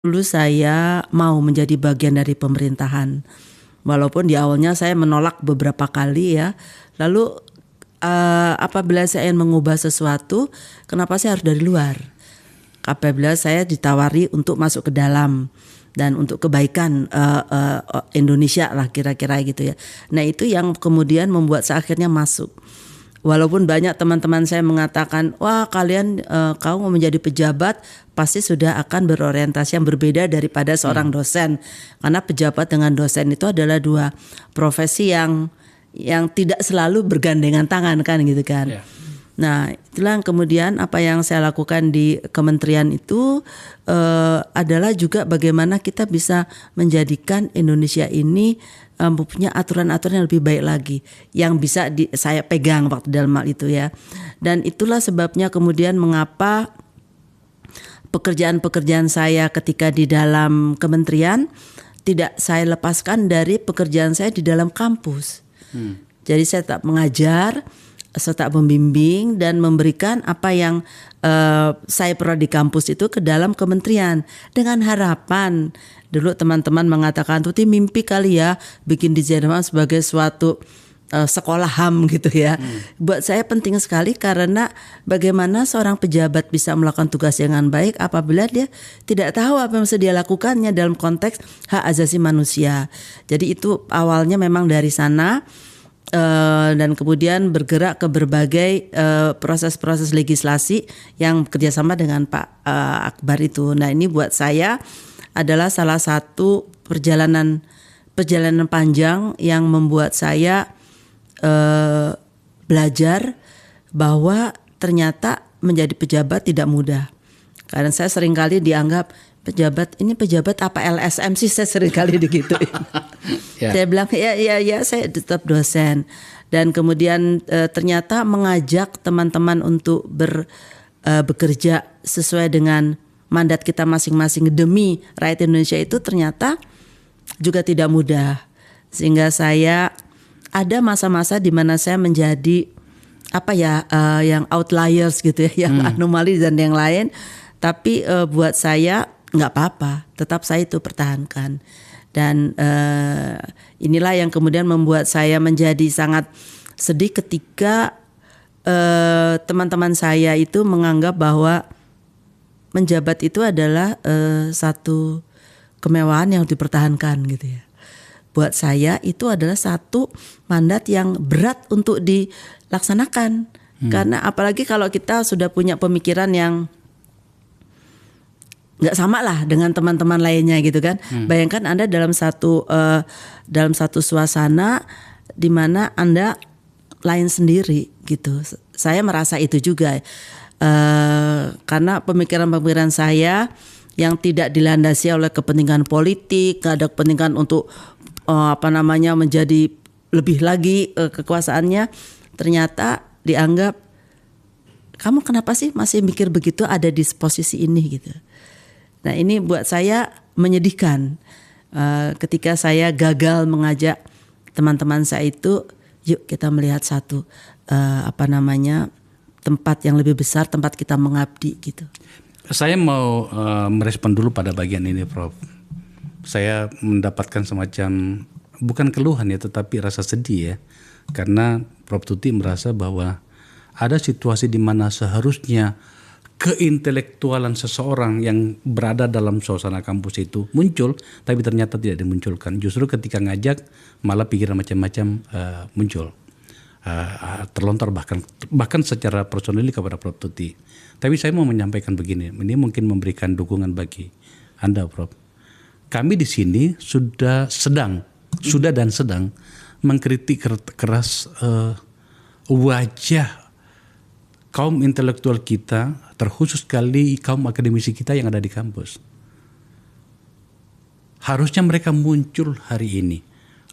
Dulu saya mau menjadi bagian dari pemerintahan. Walaupun di awalnya saya menolak beberapa kali ya. Lalu apabila saya ingin mengubah sesuatu, kenapa saya harus dari luar? Apabila saya ditawari untuk masuk ke dalam dan untuk kebaikan Indonesia lah kira-kira gitu ya. Nah itu yang kemudian membuat saya akhirnya masuk. Walaupun banyak teman-teman saya mengatakan, wah kalian kamu mau menjadi pejabat pasti sudah akan berorientasi yang berbeda daripada seorang dosen. Karena pejabat dengan dosen itu adalah dua profesi yang tidak selalu bergandengan tangan kan gitu kan. Yeah. Nah itulah kemudian apa yang saya lakukan di kementerian itu adalah juga bagaimana kita bisa menjadikan Indonesia ini punya aturan-aturan yang lebih baik lagi yang bisa saya pegang waktu dalam hal itu ya. Dan itulah sebabnya kemudian mengapa pekerjaan-pekerjaan saya ketika di dalam kementerian tidak saya lepaskan dari pekerjaan saya di dalam kampus. Jadi saya tetap mengajar, saya tetap membimbing dan memberikan apa yang saya peroleh di kampus itu ke dalam kementerian dengan harapan. Dulu teman-teman mengatakan Tuti mimpi kali ya bikin di Jerman sebagai suatu sekolah HAM gitu ya. Buat saya penting sekali karena bagaimana seorang pejabat bisa melakukan tugas dengan baik apabila dia tidak tahu apa yang bisa dia lakukannya dalam konteks hak asasi manusia. Jadi itu awalnya memang dari sana. Dan kemudian bergerak ke berbagai proses-proses legislasi yang kerjasama dengan Pak Akbar itu. Nah ini buat saya adalah salah satu perjalanan panjang yang membuat saya belajar bahwa ternyata menjadi pejabat tidak mudah. Karena saya seringkali dianggap pejabat apa LSM sih, saya seringkali digituin. Yeah. Saya bilang ya saya tetap dosen. Dan kemudian ternyata mengajak teman-teman untuk bekerja sesuai dengan mandat kita masing-masing demi rakyat Indonesia itu ternyata juga tidak mudah. Sehingga saya ada masa-masa di mana saya menjadi yang outliers gitu ya, yang anomali dan yang lain. Tapi buat saya nggak apa-apa, tetap saya itu pertahankan. Dan inilah yang kemudian membuat saya menjadi sangat sedih ketika teman-teman saya itu menganggap bahwa menjabat itu adalah satu kemewahan yang dipertahankan gitu ya. Buat saya itu adalah satu mandat yang berat untuk dilaksanakan. Karena apalagi kalau kita sudah punya pemikiran yang nggak sama lah dengan teman-teman lainnya gitu kan. Bayangkan Anda dalam satu suasana di mana Anda lain sendiri gitu. Saya merasa itu juga. Karena pemikiran-pemikiran saya yang tidak dilandasi oleh kepentingan politik, ada kepentingan untuk menjadi lebih lagi kekuasaannya, ternyata dianggap kamu kenapa sih masih mikir begitu ada di posisi ini gitu. Nah ini buat saya menyedihkan ketika saya gagal mengajak teman-teman saya itu, yuk kita melihat satu tempat yang lebih besar, tempat kita mengabdi gitu. Saya mau merespon dulu pada bagian ini, Prof. Saya mendapatkan semacam bukan keluhan ya, tetapi rasa sedih ya, karena Prof Tuti merasa bahwa ada situasi di mana seharusnya keintelektualan seseorang yang berada dalam suasana kampus itu muncul, tapi ternyata tidak dimunculkan. Justru ketika ngajak malah pikiran macam-macam muncul. Terlontar bahkan secara personally kepada Prof Tuti. Tapi saya mau menyampaikan begini, ini mungkin memberikan dukungan bagi Anda, Prof. Kami di sini sudah dan sedang mengkritik keras wajah kaum intelektual kita, terkhusus sekali kaum akademisi kita yang ada di kampus. Harusnya mereka muncul hari ini.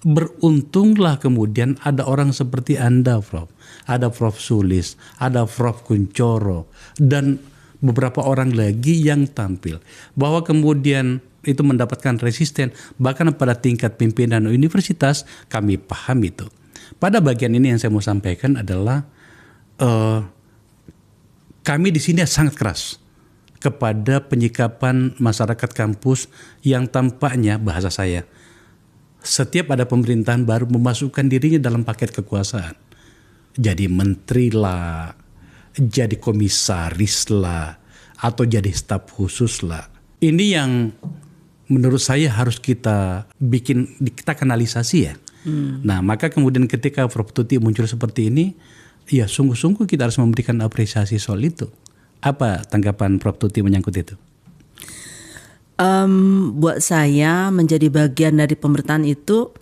Beruntunglah kemudian ada orang seperti Anda, Prof. Ada Prof Sulis, ada Prof Kuncoro, dan beberapa orang lagi yang tampil. Bahwa kemudian itu mendapatkan resisten, bahkan pada tingkat pimpinan universitas, kami paham itu. Pada bagian ini yang saya mau sampaikan adalah kami di sini sangat keras. kepada penyikapan masyarakat kampus yang tampaknya, bahasa saya, setiap ada pemerintahan baru memasukkan dirinya dalam paket kekuasaan. Jadi menteri lah, jadi komisaris lah, atau jadi staf khusus lah. Ini yang menurut saya harus kita kanalisasi ya. Nah, maka kemudian ketika Prof. Tuti muncul seperti ini, ya sungguh-sungguh kita harus memberikan apresiasi soal itu. Apa tanggapan Prof. Tuti menyangkut itu? Buat saya menjadi bagian dari pemerintahan itu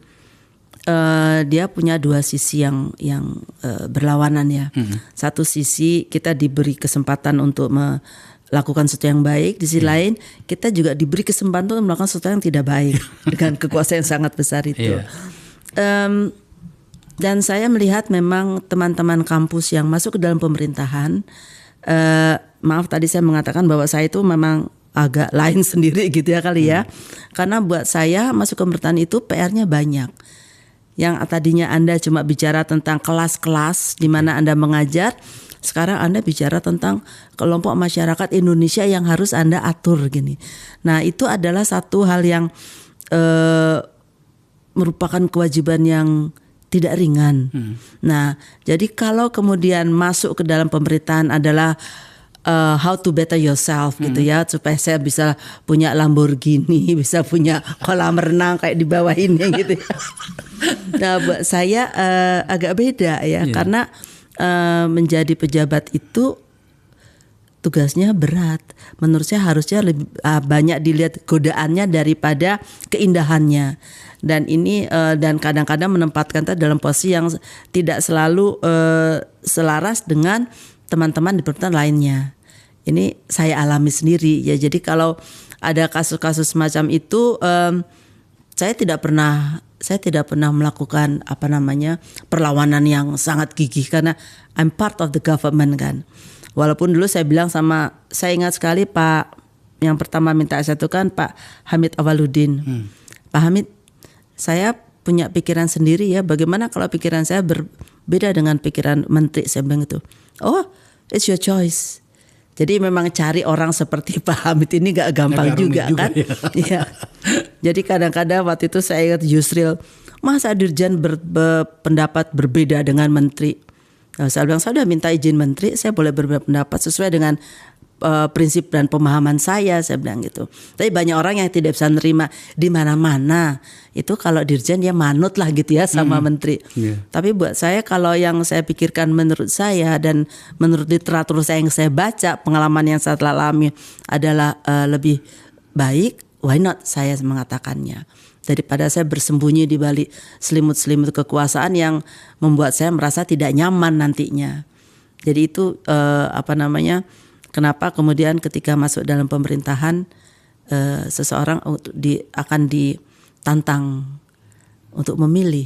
dia punya dua sisi yang berlawanan ya. Satu sisi kita diberi kesempatan untuk melakukan sesuatu yang baik, di sisi lain kita juga diberi kesempatan untuk melakukan sesuatu yang tidak baik dengan kekuasaan yang sangat besar itu. Dan saya melihat memang teman-teman kampus yang masuk ke dalam pemerintahan, maaf tadi saya mengatakan bahwa saya itu memang agak lain sendiri gitu ya kali ya. Karena buat saya masuk ke pemerintahan itu PR-nya banyak. Yang tadinya Anda cuma bicara tentang kelas-kelas di mana Anda mengajar, sekarang Anda bicara tentang kelompok masyarakat Indonesia yang harus Anda atur gini. Nah, itu adalah satu hal yang merupakan kewajiban yang tidak ringan. Nah, jadi kalau kemudian masuk ke dalam pemerintahan adalah how to better yourself gitu ya, supaya saya bisa punya Lamborghini, bisa punya kolam renang kayak di bawah ini gitu. Nah, buat saya agak beda ya, karena menjadi pejabat itu tugasnya berat. Menurut saya harusnya lebih banyak dilihat godaannya daripada keindahannya. Dan ini dan kadang-kadang menempatkan kita dalam posisi yang tidak selalu selaras dengan teman-teman di pemerintahan lainnya. Ini saya alami sendiri ya. Jadi kalau ada kasus-kasus semacam itu, saya tidak pernah melakukan perlawanan yang sangat gigih karena I'm part of the government kan. Walaupun dulu saya bilang saya ingat sekali Pak yang pertama minta saya itu kan Pak Hamid Awaludin. Pak Hamid, saya punya pikiran sendiri ya. Bagaimana kalau pikiran saya berbeda dengan pikiran menteri? Saya bilang itu. Oh, it's your choice. Jadi memang cari orang seperti Pak Hamid ini gak gampang juga kan. Ya. Jadi kadang-kadang waktu itu saya ingat Yusril, masa Dirjen berpendapat berbeda dengan menteri. Nah, saya bilang saya sudah minta izin menteri, saya boleh berbeda pendapat sesuai dengan prinsip dan pemahaman saya bilang gitu. Tapi banyak orang yang tidak bisa nerima di mana-mana. Itu kalau dirjen dia manut lah gitu ya sama menteri. Tapi buat saya kalau yang saya pikirkan menurut saya dan menurut literatur saya yang saya baca, pengalaman yang saya telah alami adalah lebih baik, why not saya mengatakannya. Daripada saya bersembunyi di balik selimut-selimut kekuasaan yang membuat saya merasa tidak nyaman nantinya. Jadi itu kenapa kemudian ketika masuk dalam pemerintahan seseorang akan ditantang untuk memilih